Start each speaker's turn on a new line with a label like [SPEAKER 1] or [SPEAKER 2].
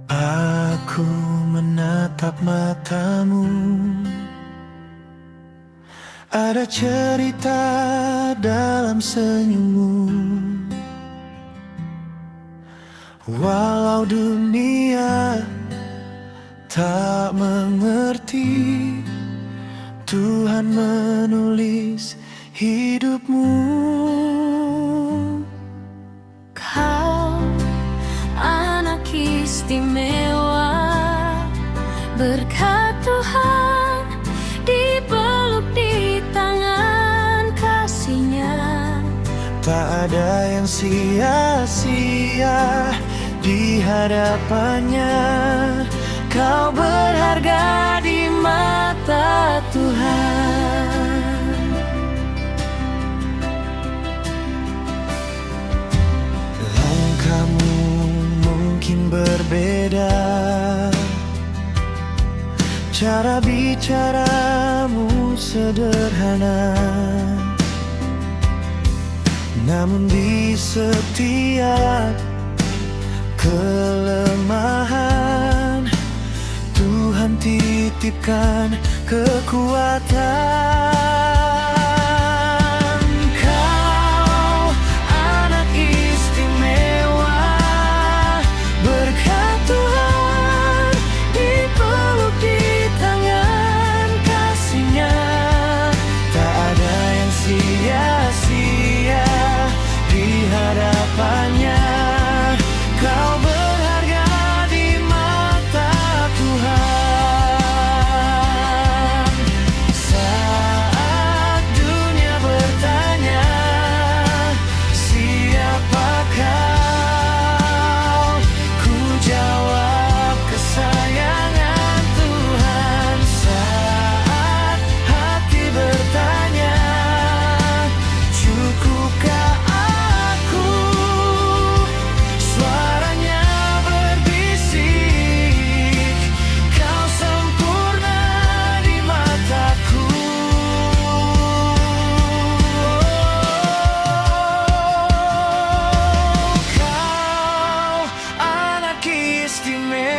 [SPEAKER 1] Aku menatap matamu, ada cerita dalam senyummu. Walau dunia tak mengerti, Tuhan menulis hidupmu.
[SPEAKER 2] Kau anak istimewa, berkat Tuhan dipeluk di tangan kasih-Nya.
[SPEAKER 1] Tak ada yang sia-sia di hadapannya. Kau berharga di mata Tuhan. Langkahmu mungkin berbeda, cara bicaramu sederhana, namun di setiap kelemahan Tuhan titipkan kekuatan. Kau anak istimewa, berkat Tuhan dipeluk di tangan kasih-Nya. Tak ada yang sia-sia di hadapannya. Kau berharga di mata Tuhan. Saat dunia bertanya, siapa kau? Ku jawab, kesayangan Tuhan. Saat hati bertanya, cukupkah aku? Suaranya berbisik, kau sempurna di mataku. Kau anak istimewa,